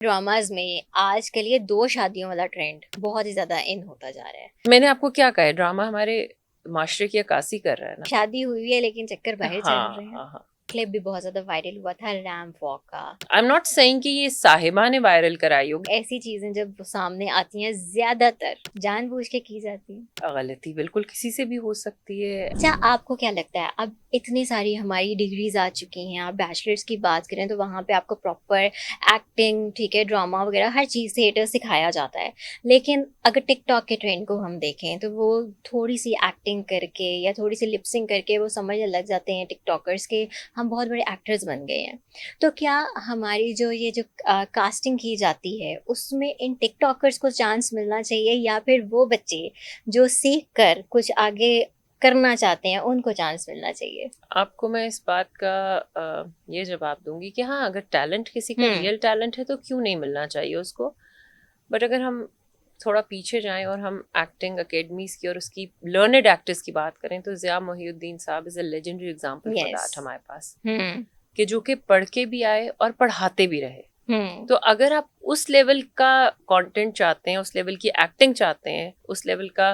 Dramas में आजकल ये 2 शादियों वाला ट्रेंड बहुत ही ज़्यादा इन होता जा रहा है। मैंने आपको क्या कहा है, ड्रामा हमारे माशरे की अक्कासी कर रहा है ना। शादी हुई है लेकिन चक्कर बाहर चल हाँ रहे हैं। हाँ हाँ। क्लिप भी बहुत ज़्यादा वायरल हुआ था रैंप वॉक का। आई एम नॉट सेइंग कि ये साहिबा ने वायरल कराई होगी। ऐसी चीज़ें जब सामने आती हैं ज़्यादातर जानबूझ के की जाती हैं। गलती बिल्कुल किसी से भी हो सकती है। अच्छा, आपको क्या लगता है अब इतनी सारी हमारी डिग्रीज आ चुकी हैं, आप बैचलर्स की बात करें तो वहाँ पे आपको प्रॉपर एक्टिंग, ठीक है, ड्रामा वगैरह हर चीज़ थिएटर सिखाया जाता है। लेकिन अगर टिकटॉक के ट्रेंड को हम देखें तो वो थोड़ी सी एक्टिंग करके या थोड़ी सी लिपसिंग करके वो समझने लग जाते हैं टिकटॉकर्स के हम बहुत बड़े एक्टर्स बन गए हैं। तो क्या हमारी जो ये जो कास्टिंग की जाती है उसमें इन टिकटॉकर्स को चांस मिलना चाहिए या फिर वो बच्चे जो सीख कर कुछ आगे करना चाहते हैं उनको चांस मिलना चाहिए? आपको मैं इस बात का ये जवाब दूंगी कि हाँ, अगर टैलेंट किसी का हम्म। रियल टैलेंट है तो क्यों नहीं मिलना चाहिए उसको। बट अगर हम थोड़ा पीछे जाएं और हम एक्टिंग अकेडमीज की और उसकी लर्नड एक्टर्स की बात करें तो ज़िया मोहिउद्दीन साहब is a legendary example for yes. That हमारे पास, हम्म। कि जो कि पढ़ के भी आए और पढ़ाते भी रहे। हम्म। तो अगर आप उस लेवल का कंटेंट चाहते हैं, उस लेवल की एक्टिंग चाहते हैं, उस लेवल का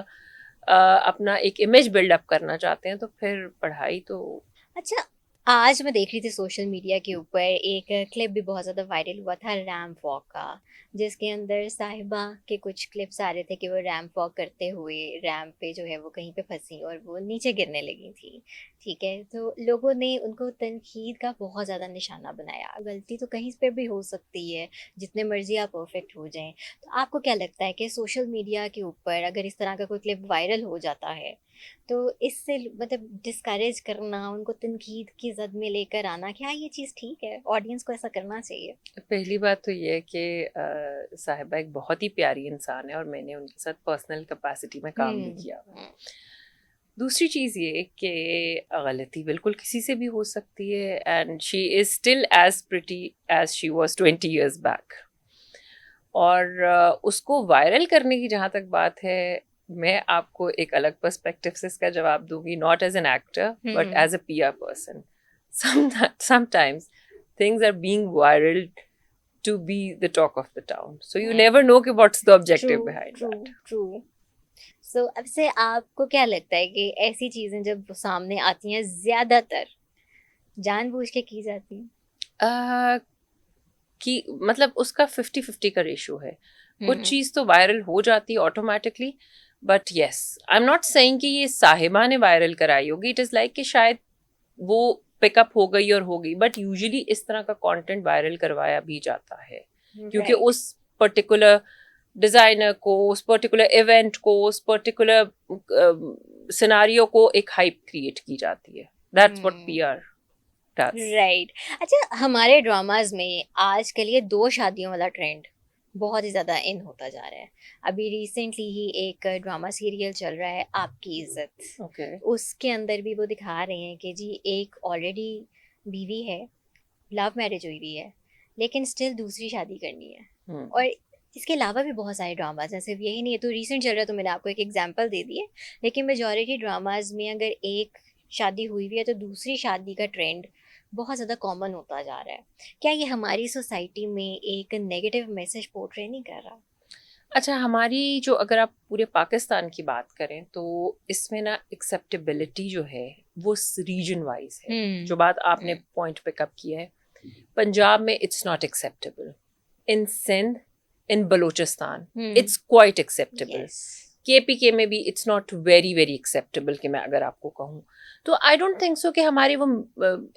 अपना एक इमेज बिल्डअप करना चाहते हैं तो फिर पढ़ाई तो। अच्छा, आज मैं देख रही थी सोशल मीडिया के ऊपर एक क्लिप भी बहुत ज़्यादा वायरल हुआ था रैंप वॉक का, जिसके अंदर साहिबा के कुछ क्लिप्स आ रहे थे कि वो रैंप वॉक करते हुए रैंप पे जो है वो कहीं पे फंसी और वो नीचे गिरने लगी थी। ठीक है, तो लोगों ने उनको तनकीद का बहुत ज़्यादा निशाना बनाया। गलती तो कहीं पे भी हो सकती है, जितने मर्जी आप परफेक्ट हो जाएं। तो आपको क्या लगता है कि सोशल मीडिया के ऊपर अगर इस तरह का कोई क्लिप वायरल हो जाता है तो इससे मतलब डिस्करेज करना, उनको तनकीद की ज़द में लेकर आना, क्या ये चीज़ ठीक है? ऑडियंस को ऐसा करना चाहिए? पहली बात तो ये है कि साहिबा एक बहुत ही प्यारी इंसान है और मैंने उनके साथ पर्सनल कैपेसिटी में काम भी किया हुआ है। हुँ। दूसरी चीज़ ये कि गलती बिल्कुल किसी से भी हो सकती है, and she is still as pretty as she was 20 years back. और उसको वायरल करने की जहाँ तक बात है, मैं आपको एक अलग पर्सपेक्टिव से इसका जवाब दूंगी, not as an actor but हुँ। As a PR person. Sometimes things are being viral to be the talk of the town, so you हुँ। never know कि what's the true, objective behind true, that. True. So अब से आपको क्या लगता है कि ऐसी चीज़ें जब सामने आती हैं ज़्यादातर जानबूझ के की जाती हैं? uh, कि मतलब उसका 50-50 का रेशो है। कुछ हुँ। चीज़ तो वायरल हो जाती है automatically, but yes, I am not saying कि ये साहिबा ने वायरल कराई होगी। इट इज़ लाइक कि शायद वो पिकअप हो गई और हो गई, बट यूजुअली इस तरह का कंटेंट वायरल करवाया भी जाता है क्योंकि राइट। उस पर्टिकुलर डिज़ाइनर को, उस पर्टिकुलर इवेंट को, उस पर्टिकुलर सिनारियो को एक हाइप क्रिएट की जाती है। That's what hmm. PR does. Right. अच्छा, हमारे ड्रामाज में आजकल ये 2 शादियों वाला ट्रेंड बहुत ही ज़्यादा इन होता जा रहा है। अभी रिसेंटली ही एक ड्रामा सीरियल चल रहा है आपकी इज़्ज़त। ओके। उसके अंदर भी वो दिखा रहे हैं कि जी एक ऑलरेडी बीवी है, लव मैरिज हुई हुई है, लेकिन स्टिल दूसरी शादी करनी है। हम्म। और इसके अलावा भी बहुत सारे ड्रामाज़ हैं, सिर्फ यही नहीं है। तो रिसेंट चल रहा है तो मैंने आपको एक एग्जांपल दे दी है। लेकिन मेजॉरिटी ड्रामाज में अगर एक शादी हुई हुई है तो दूसरी शादी का ट्रेंड बहुत ज़्यादा कॉमन होता जा रहा है। क्या ये हमारी सोसाइटी में एक नेगेटिव मैसेज पोर्ट्रे नहीं कर रहा? अच्छा, हमारी जो, अगर आप पूरे पाकिस्तान की बात करें तो इसमें ना एक्सेप्टेबिलिटी जो है वो रीजन वाइज है। जो बात आपने हम्म। पॉइंट पिकअप किया है, पंजाब में it's not acceptable, in Sindh, in Balochistan hmm. It's quite acceptable, yes. KPK में भी it's not very very acceptable कि मैं अगर आपको कहूँ तो आई डोंट थिंक सो कि हमारी वो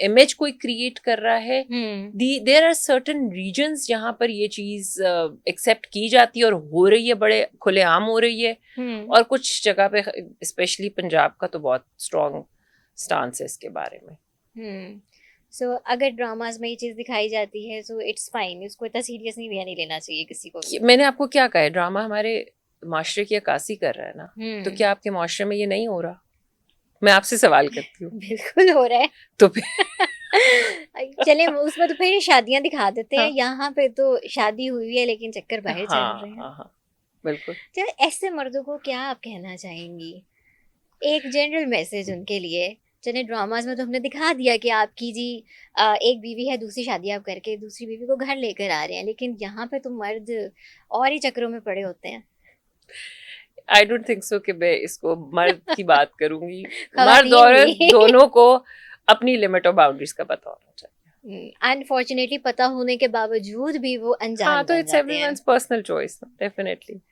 इमेज कोई क्रिएट कर रहा है। हम्म। देर आर सर्टन रीजन्स जहाँ पर ये चीज़ एक्सेप्ट की जाती है और हो रही है, बड़े खुलेआम हो रही है। हम्म। और कुछ जगह पे, स्पेशली पंजाब का तो बहुत स्ट्रॉन्ग स्टांस है इसके बारे में। हम्म। सो अगर ड्रामाज में ये चीज़ दिखाई जाती है तो इट्स फाइन, इसको इतना सीरियस नहीं लेना चाहिए किसी को भी। मैंने आपको क्या कहा है, ड्रामा हमारे माशरे की अक्कासी कर रहा है ना। तो हम्म। क्या आपके माशरे में ये नहीं हो रहा? मैं आपसे सवाल करती हूँ। बिल्कुल हो रहा है। तो फिर चले उसमें तो फिर शादियां दिखा देते हैं, हाँ यहाँ पे तो शादी हुई है लेकिन चक्कर बाहर चल हाँ रहे हैं। हाँ हाँ, बिल्कुल। तो ऐसे मर्दों को क्या आप कहना चाहेंगी? एक जनरल मैसेज उनके लिए चने ड्रामास में तो हमने दिखा दिया कि आपकी जी एक बीवी है, दूसरी शादी आप करके दूसरी बीवी को घर लेकर आ रहे हैं, लेकिन यहाँ पे तो मर्द और ही चक्रों में पड़े होते हैं। आई डोंट थिंक सो कि मैं इसको मर्द की बात करूंगी। मर्द खवातीन औरत भी दोनों को अपनी लिमिट और बाउंड्रीज का पता होना चाहिए। अनफॉर्चुनेटली पता होने के बावजूद भी वो हाँ, अनजान तो बन इट्स जाते हैं। Everyone's personal choice, definitely.